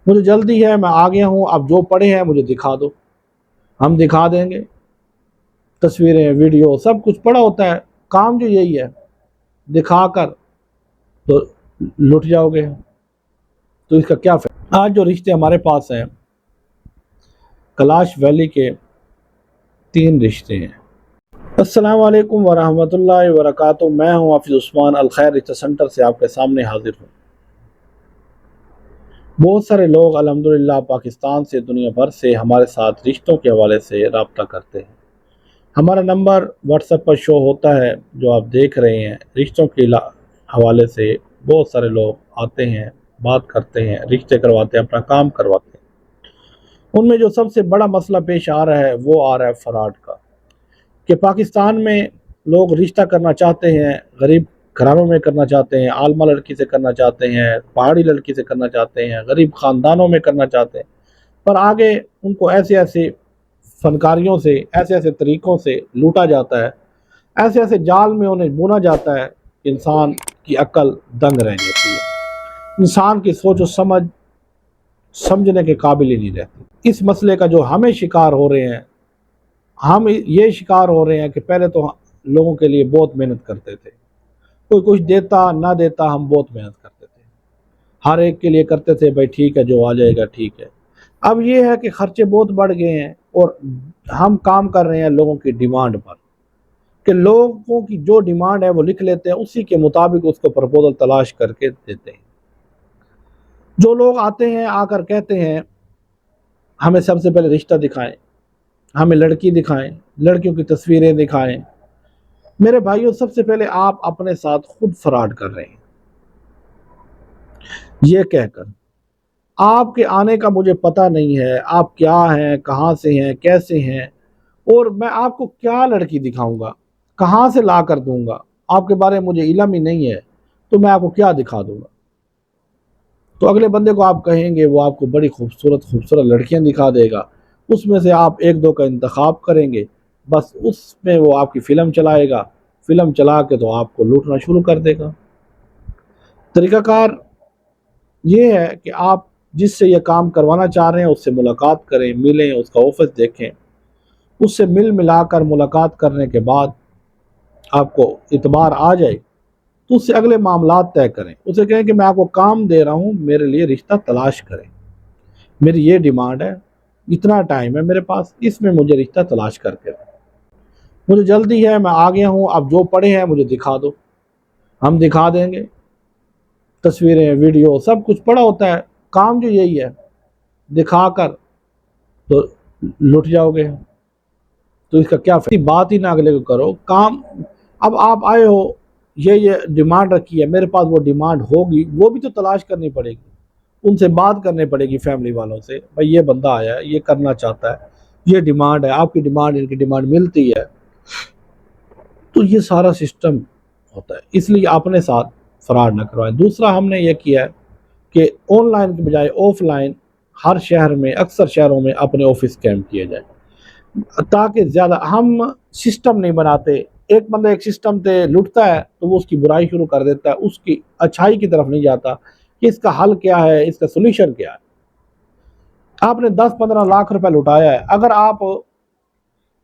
مجھے جلدی ہے، میں آ گیا ہوں، اب جو پڑھے ہیں مجھے دکھا دو، ہم دکھا دیں گے۔ تصویریں، ویڈیو، سب کچھ پڑا ہوتا ہے، کام جو یہی ہے، دکھا کر تو لٹ جاؤ گے، تو اس کا کیا فائدہ۔ آج جو رشتے ہمارے پاس ہیں، کلاش ویلی کے 3 رشتے ہیں۔ السلام علیکم ورحمۃ اللہ وبرکاتہ، میں ہوں حافظ عثمان، الخیر رشتہ سینٹر سے آپ کے سامنے حاضر ہوں۔ بہت سارے لوگ الحمدللہ پاکستان سے، دنیا بھر سے ہمارے ساتھ رشتوں کے حوالے سے رابطہ کرتے ہیں۔ ہمارا نمبر واٹس ایپ پر شو ہوتا ہے جو آپ دیکھ رہے ہیں۔ رشتوں کے حوالے سے بہت سارے لوگ آتے ہیں، بات کرتے ہیں، رشتے کرواتے ہیں، اپنا کام کرواتے ہیں۔ ان میں جو سب سے بڑا مسئلہ پیش آ رہا ہے وہ آ رہا ہے فراڈ کا، کہ پاکستان میں لوگ رشتہ کرنا چاہتے ہیں، غریب گھرانوں میں کرنا چاہتے ہیں، عالمہ لڑکی سے کرنا چاہتے ہیں، پہاڑی لڑکی سے کرنا چاہتے ہیں، غریب خاندانوں میں کرنا چاہتے ہیں، پر آگے ان کو ایسے ایسے فنکاریوں سے، ایسے ایسے طریقوں سے لوٹا جاتا ہے، ایسے ایسے جال میں انہیں بونا جاتا ہے کہ انسان کی عقل دنگ رہ جاتی ہے، انسان کی سوچ و سمجھنے کے قابل ہی نہیں رہتی۔ اس مسئلے کا جو ہمیں شکار ہو رہے ہیں، ہم یہ شکار ہو رہے ہیں کہ پہلے تو لوگوں کے لیے بہت محنت کرتے تھے، کوئی کچھ دیتا نہ دیتا ہم بہت محنت کرتے تھے، ہر ایک کے لیے کرتے تھے، بھائی ٹھیک ہے جو آ جائے گا ٹھیک ہے۔ اب یہ ہے کہ خرچے بہت بڑھ گئے ہیں اور ہم کام کر رہے ہیں لوگوں کی ڈیمانڈ پر، کہ لوگوں کی جو ڈیمانڈ ہے وہ لکھ لیتے ہیں، اسی کے مطابق اس کو پرپوزل تلاش کر کے دیتے ہیں۔ جو لوگ آتے ہیں آ کر کہتے ہیں ہمیں سب سے پہلے رشتہ دکھائیں، ہمیں لڑکی دکھائیں، لڑکیوں کی تصویریں دکھائیں، میرے بھائیوں سب سے پہلے آپ اپنے ساتھ خود فراڈ کر رہے ہیں، یہ کہہ کر آپ کے آنے کا مجھے پتہ نہیں ہے، آپ کیا ہیں، کہاں سے ہیں، کیسے ہیں، اور میں آپ کو کیا لڑکی دکھاؤں گا، کہاں سے لا کر دوں گا، آپ کے بارے میں مجھے علم ہی نہیں ہے، تو میں آپ کو کیا دکھا دوں گا۔ تو اگلے بندے کو آپ کہیں گے، وہ آپ کو بڑی خوبصورت خوبصورت لڑکیاں دکھا دے گا، اس میں سے آپ 1-2 کا انتخاب کریں گے، بس اس میں وہ آپ کی فلم چلائے گا، فلم چلا کے تو آپ کو لوٹنا شروع کر دے گا۔ طریقہ کار یہ ہے کہ آپ جس سے یہ کام کروانا چاہ رہے ہیں اس سے ملاقات کریں، ملیں، اس کا آفس دیکھیں، اس سے ملا کر ملاقات کرنے کے بعد آپ کو اعتبار آ جائے تو اس سے اگلے معاملات طے کریں، اسے کہیں کہ میں آپ کو کام دے رہا ہوں، میرے لیے رشتہ تلاش کریں، میری یہ ڈیمانڈ ہے، اتنا ٹائم ہے میرے پاس، اس میں مجھے رشتہ تلاش کر کے دیں، مجھے جلدی ہے، میں آ گیا ہوں، اب جو پڑھے ہیں مجھے دکھا دو، ہم دکھا دیں گے۔ تصویریں، ویڈیو، سب کچھ پڑا ہوتا ہے، کام جو یہی ہے، دکھا کر تو لٹ جاؤ گے، تو اس کا کیا فائدہ۔ بات ہی نہ اگلے کو کرو، کام اب آپ آئے ہو، یہ ڈیمانڈ رکھی ہے، میرے پاس وہ ڈیمانڈ ہوگی، وہ بھی تو تلاش کرنی پڑے گی، ان سے بات کرنی پڑے گی، فیملی والوں سے، بھائی یہ بندہ آیا ہے، یہ کرنا چاہتا ہے، یہ ڈیمانڈ ہے، آپ کی ڈیمانڈ ان کی ڈیمانڈ ملتی ہے، تو یہ سارا سسٹم ہوتا ہے، اس لیے اپنے ساتھ فراڈ نہ کروائیں۔ دوسرا ہم نے یہ کیا ہے کہ آن لائن کی بجائے آف لائن ہر شہر میں، اکثر شہروں میں اپنے آفس قائم کیے جائیں، تاکہ زیادہ ہم سسٹم نہیں بناتے، ایک بندہ ایک سسٹم تے لٹتا ہے تو وہ اس کی برائی شروع کر دیتا ہے، اس کی اچھائی کی طرف نہیں جاتا کہ اس کا حل کیا ہے، اس کا سولوشن کیا ہے۔ آپ نے 10-15 لاکھ روپے لٹایا ہے، اگر آپ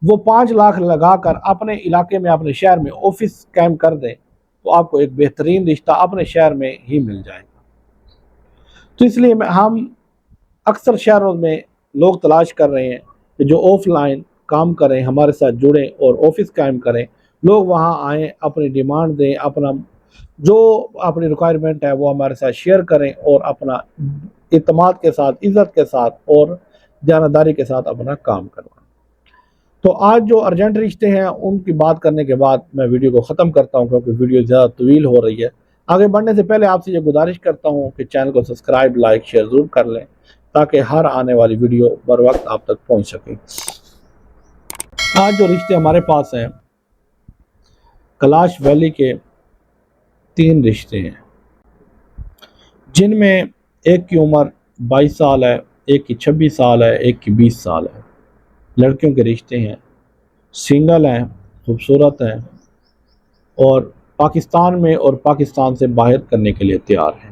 وہ 5 لاکھ لگا کر اپنے علاقے میں، اپنے شہر میں آفس قائم کر دیں تو آپ کو ایک بہترین رشتہ اپنے شہر میں ہی مل جائے گا۔ تو اس لیے ہم اکثر شہروں میں لوگ تلاش کر رہے ہیں کہ جو آف لائن کام کریں، ہمارے ساتھ جڑیں اور آفس قائم کریں، لوگ وہاں آئیں، اپنی ڈیمانڈ دیں، اپنا جو اپنی ریکوائرمنٹ ہے وہ ہمارے ساتھ شیئر کریں، اور اپنا اعتماد کے ساتھ، عزت کے ساتھ اور دیانتداری کے ساتھ اپنا کام کروائیں۔ تو آج جو ارجنٹ رشتے ہیں ان کی بات کرنے کے بعد میں ویڈیو کو ختم کرتا ہوں، کیونکہ ویڈیو زیادہ طویل ہو رہی ہے۔ آگے بڑھنے سے پہلے آپ سے یہ گزارش کرتا ہوں کہ چینل کو سبسکرائب، لائک، شیئر ضرور کر لیں تاکہ ہر آنے والی ویڈیو بر وقت آپ تک پہنچ سکے۔ آج جو رشتے ہمارے پاس ہیں، کلاش ویلی کے 3 رشتے ہیں، جن میں ایک کی عمر 22 سال ہے، ایک کی 26 سال ہے، ایک کی 20 سال ہے۔ لڑکیوں کے رشتے ہیں، سنگل ہیں، خوبصورت ہیں، اور پاکستان میں اور پاکستان سے باہر کرنے کے لیے تیار ہیں۔